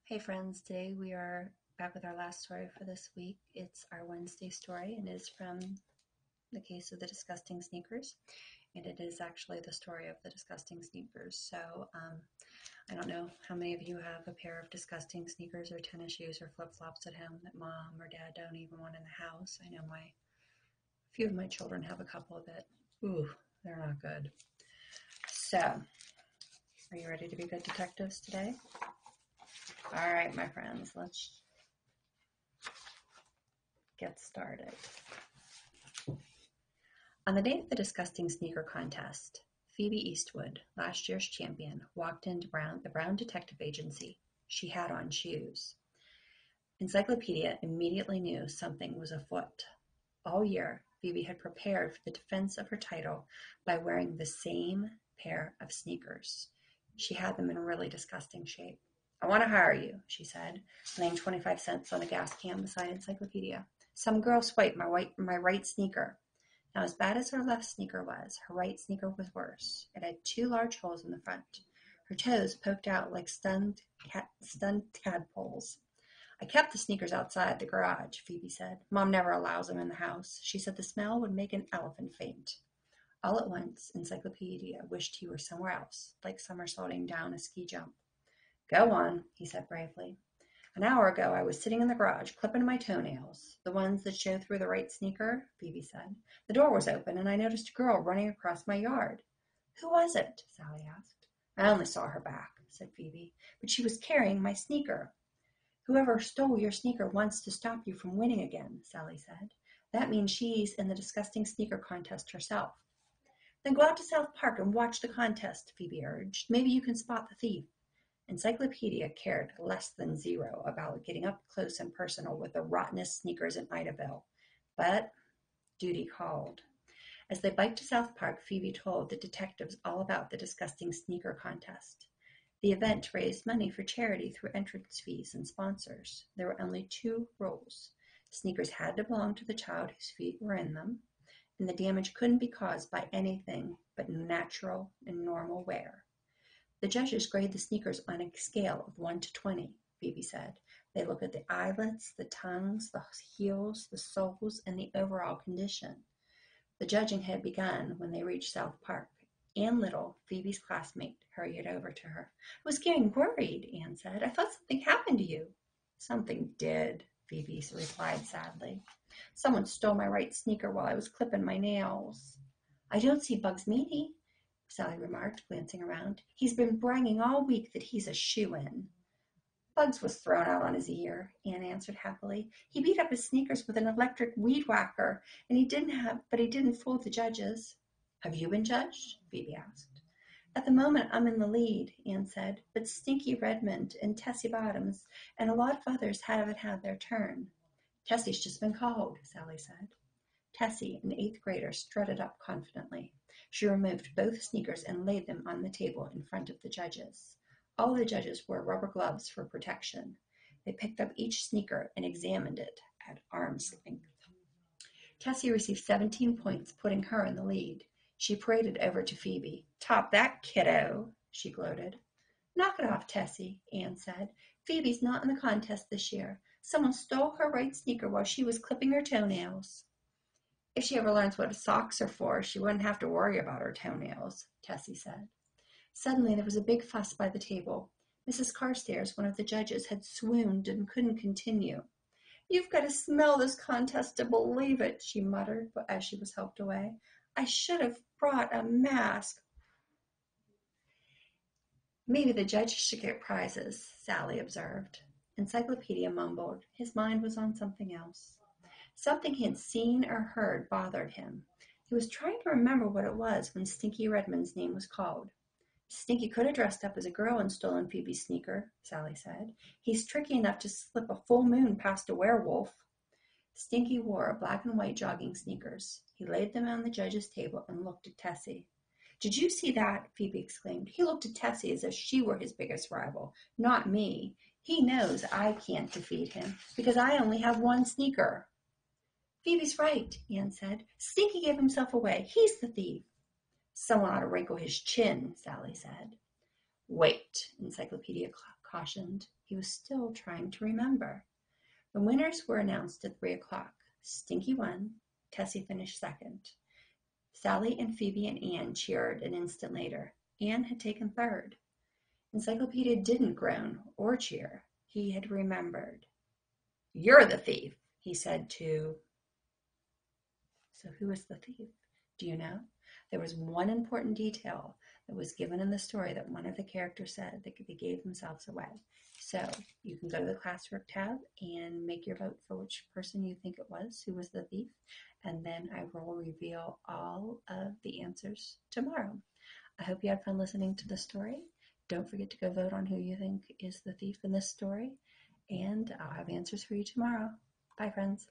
Hey friends, today we are back with our last story for this week. It's our Wednesday story and it is from the case of the disgusting sneakers. And it is actually the story of the disgusting sneakers. So I don't know how many of you have a pair of disgusting sneakers or tennis shoes or flip-flops at home that mom or dad don't even want in the house. I know a few of my children have a couple that, ooh, they're not good. So, are you ready to be good detectives today? All right, my friends, let's get started. On the day of the disgusting sneaker contest, Phoebe Eastwood, last year's champion, walked into the Brown Detective Agency. She had on shoes. Encyclopedia immediately knew something was afoot. All year, Phoebe had prepared for the defense of her title by wearing the same pair of sneakers. She had them in really disgusting shape. "I want to hire you," she said, laying 25 cents on a gas can beside Encyclopedia. "Some girl swiped my right sneaker." Now, as bad as her left sneaker was, her right sneaker was worse. It had two large holes in the front. Her toes poked out like stunned tadpoles. "I kept the sneakers outside the garage," Phoebe said. "Mom never allows them in the house. She said the smell would make an elephant faint." All at once, Encyclopedia wished he were somewhere else, like somersaulting down a ski jump. "Go on," he said bravely. "An hour ago I was sitting in the garage clipping my toenails, the ones that show through the right sneaker," Phoebe said. "The door was open and I noticed a girl running across my yard." "Who was it?" Sally asked. "I only saw her back," said Phoebe, "but she was carrying my sneaker." "Whoever stole your sneaker wants to stop you from winning again," Sally said. "That means she's in the disgusting sneaker contest herself." "Then go out to South Park and watch the contest," Phoebe urged. "Maybe you can spot the thief." Encyclopedia cared less than zero about getting up close and personal with the rottenest sneakers in Idaville, but duty called. As they biked to South Park, Phoebe told the detectives all about the disgusting sneaker contest. The event raised money for charity through entrance fees and sponsors. There were only two rules. Sneakers had to belong to the child whose feet were in them, and the damage couldn't be caused by anything but natural and normal wear. "The judges grade the sneakers on a scale of 1 to 20, Phoebe said. "They look at the eyelets, the tongues, the heels, the soles, and the overall condition." The judging had begun when they reached South Park. Ann Little, Phoebe's classmate, hurried over to her. "I was getting worried," Ann said. "I thought something happened to you." "Something did," Phoebe replied sadly. "Someone stole my right sneaker while I was clipping my nails." "I don't see Bugs Meany," Sally remarked, glancing around. "He's been bragging all week that he's a shoo-in." "Bugs was thrown out on his ear," Anne answered happily. "He beat up his sneakers with an electric weed whacker, and he didn't fool the judges." "Have you been judged?" Phoebe asked. "At the moment I'm in the lead," Anne said, "but Stinky Redmond and Tessie Bottoms and a lot of others haven't had their turn." "Tessie's just been called," Sally said. Tessie, an eighth grader, strutted up confidently. She removed both sneakers and laid them on the table in front of the judges. All the judges wore rubber gloves for protection. They picked up each sneaker and examined it at arm's length. Tessie received 17 points, putting her in the lead. She paraded over to Phoebe. "Top that, kiddo," she gloated. "Knock it off, Tessie," Anne said. "Phoebe's not in the contest this year. Someone stole her right sneaker while she was clipping her toenails." "If she ever learns what socks are for, she wouldn't have to worry about her toenails," Tessie said. Suddenly there was a big fuss by the table. Mrs. Carstairs, one of the judges, had swooned and couldn't continue. "You've got to smell this contest to believe it," she muttered as she was helped away. "I should have brought a mask." "Maybe the judges should get prizes," Sally observed. Encyclopedia mumbled. His mind was on something else. Something he had seen or heard bothered him. He was trying to remember what it was when Stinky Redmond's name was called. "Stinky could have dressed up as a girl and stolen Phoebe's sneaker," Sally said. "He's tricky enough to slip a full moon past a werewolf." Stinky wore black and white jogging sneakers. He laid them on the judge's table and looked at Tessie. "Did you see that?" Phoebe exclaimed. "He looked at Tessie as if she were his biggest rival, not me. He knows I can't defeat him because I only have one sneaker." "Phoebe's right," Anne said. "Stinky gave himself away. He's the thief." "Someone ought to wrinkle his chin," Sally said. "Wait," Encyclopedia cautioned he was still trying to remember. The winners were announced at 3 o'clock. Stinky won. Tessie finished second. Sally and Phoebe and Anne cheered an instant later. Anne had taken third. Encyclopedia didn't groan or cheer. He had remembered. "You're the thief," he said to... So who was the thief? Do you know? There was one important detail that was given in the story that one of the characters said that they gave themselves away. So you can go to the classwork tab and make your vote for which person you think it was who was the thief, and then I will reveal all of the answers tomorrow. I hope you had fun listening to the story. Don't forget to go vote on who you think is the thief in this story, and I'll have answers for you tomorrow. Bye, friends.